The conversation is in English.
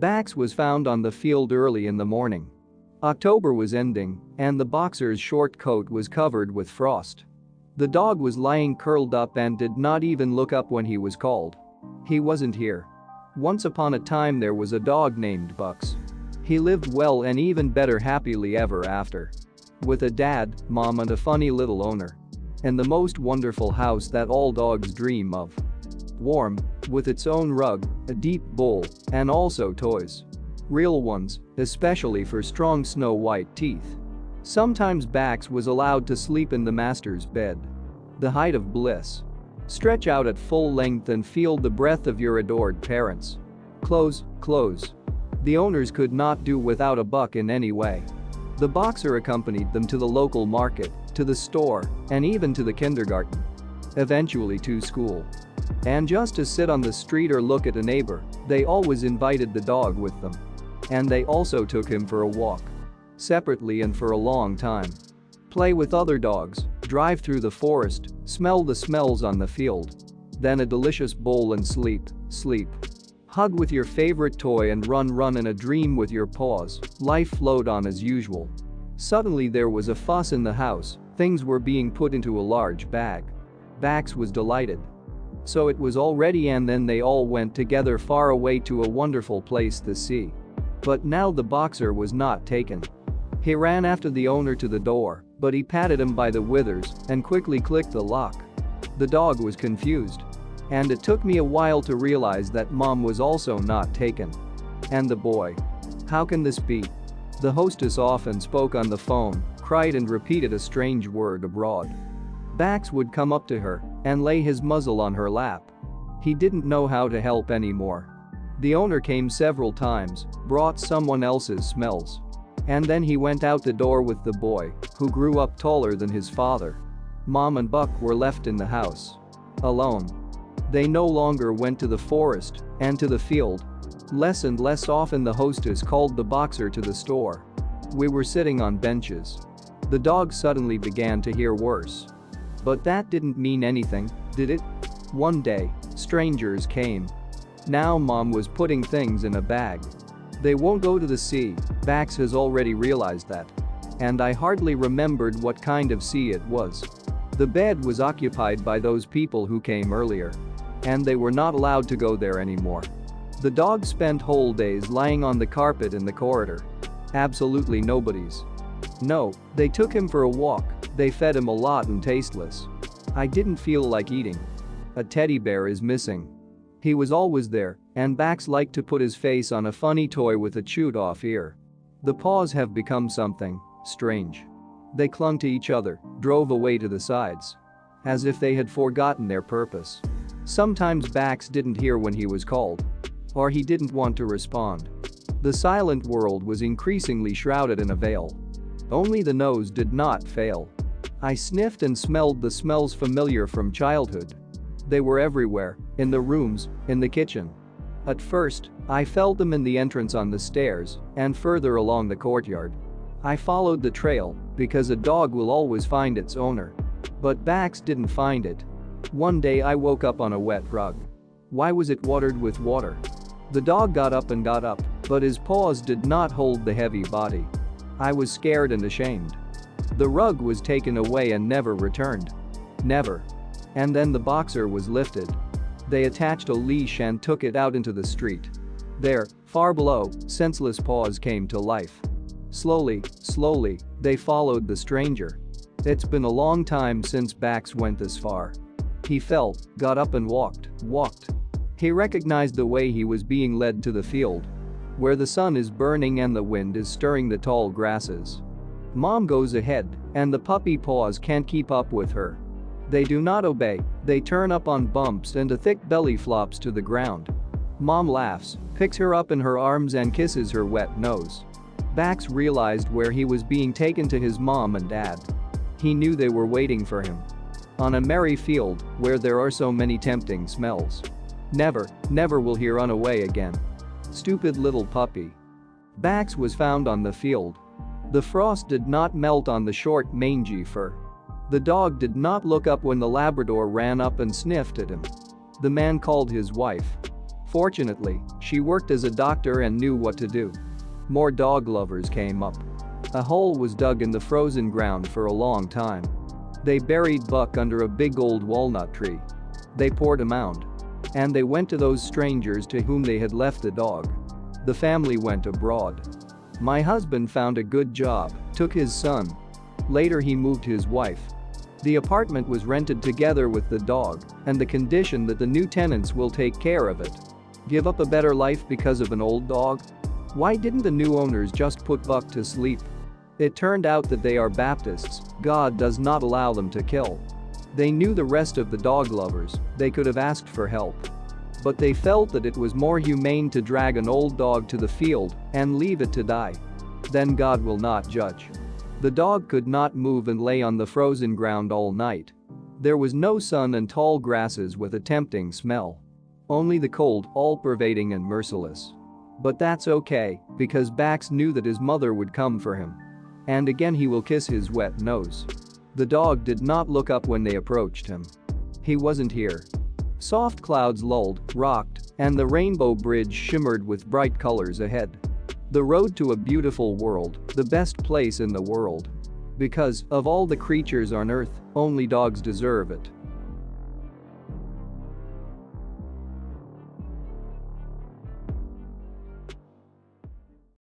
Bax was found on the field early in the morning. October was ending, and the boxer's short coat was covered with frost. The dog was lying curled up and did not even look up when he was called. He wasn't here. Once upon a time there was a dog named Bucks. He lived well and even better happily ever after. With a dad, mom and a funny little owner. And the most wonderful house that all dogs dream of. Warm, with its own rug, a deep bowl, and also toys. Real ones, especially for strong snow-white teeth. Sometimes Bax was allowed to sleep in the master's bed. The height of bliss. Stretch out at full length and feel the breath of your adored parents. Close. The owners could not do without a buck in any way. The boxer accompanied them to the local market, to the store, and even to the kindergarten. Eventually to school. And just to sit on the street or look at a neighbor, they always invited the dog with them. And they also took him for a walk. Separately and for a long time. Play with other dogs, drive through the forest, smell the smells on the field. Then a delicious bowl and sleep. Hug with your favorite toy and run in a dream with your paws. Life flowed on as usual. Suddenly there was a fuss in the house, things were being put into a large bag. Bax was delighted. So it was all ready and then they all went together far away to a wonderful place, the sea. But now the boxer was not taken. He ran after the owner to the door, but he patted him by the withers and quickly clicked the lock. The dog was confused. And it took me a while to realize that mom was also not taken. And the boy. How can this be? The hostess often spoke on the phone, cried and repeated a strange word abroad. Bax would come up to her and lay his muzzle on her lap. He didn't know how to help anymore. The owner came several times, brought someone else's smells. And then he went out the door with the boy, who grew up taller than his father. Mom and Buck were left in the house. Alone. They no longer went to the forest and to the field. Less and less often the hostess called the boxer to the store. We were sitting on benches. The dog suddenly began to hear worse. But that didn't mean anything, did it? One day, strangers came. Now mom was putting things in a bag. They won't go to the sea, Bax has already realized that. And I hardly remembered what kind of sea it was. The bed was occupied by those people who came earlier. And they were not allowed to go there anymore. The dog spent whole days lying on the carpet in the corridor. Absolutely nobody's. No, they took him for a walk, they fed him a lot and tasteless. I didn't feel like eating. A teddy bear is missing. He was always there, and Bax liked to put his face on a funny toy with a chewed-off ear. The paws have become something strange. They clung to each other, drove away to the sides. As if they had forgotten their purpose. Sometimes Bax didn't hear when he was called. Or he didn't want to respond. The silent world was increasingly shrouded in a veil. Only the nose did not fail. I sniffed and smelled the smells familiar from childhood. They were everywhere, in the rooms, in the kitchen. At first, I felt them in the entrance on the stairs and further along the courtyard. I followed the trail because a dog will always find its owner. But Bax didn't find it. One day I woke up on a wet rug. Why was it watered with water? The dog got up, but his paws did not hold the heavy body. I was scared and ashamed. The rug was taken away and never returned. Never. And then the boxer was lifted. They attached a leash and took it out into the street. There, far below, senseless paws came to life. Slowly, they followed the stranger. It's been a long time since Bax went this far. He fell, got up and walked. He recognized the way he was being led to the field. Where the sun is burning and the wind is stirring the tall grasses. Mom goes ahead, and the puppy paws can't keep up with her. They do not obey, they turn up on bumps and a thick belly flops to the ground. Mom laughs, picks her up in her arms and kisses her wet nose. Bax realized where he was being taken to his mom and dad. He knew they were waiting for him. On a merry field where there are so many tempting smells. Never will he run away again. Stupid little puppy. Bax was found on the field. The frost did not melt on the short, mangy fur. The dog did not look up when the Labrador ran up and sniffed at him. The man called his wife. Fortunately, she worked as a doctor and knew what to do. More dog lovers came up. A hole was dug in the frozen ground for a long time. They buried Buck under a big old walnut tree. They poured a mound. And they went to those strangers to whom they had left the dog. The family went abroad. My husband found a good job, took his son. Later he moved his wife. The apartment was rented together with the dog, and the condition that the new tenants will take care of it. Give up a better life because of an old dog? Why didn't the new owners just put Buck to sleep? It turned out that they are Baptists. God does not allow them to kill. They knew the rest of the dog lovers, they could have asked for help. But they felt that it was more humane to drag an old dog to the field and leave it to die. Then God will not judge. The dog could not move and lay on the frozen ground all night. There was no sun and tall grasses with a tempting smell. Only the cold, all-pervading and merciless. But that's okay, because Bax knew that his mother would come for him. And again he will kiss his wet nose. The dog did not look up when they approached him. He wasn't here. Soft clouds lulled, rocked, and the rainbow bridge shimmered with bright colors ahead. The road to a beautiful world, the best place in the world. Because, of all the creatures on earth, only dogs deserve it.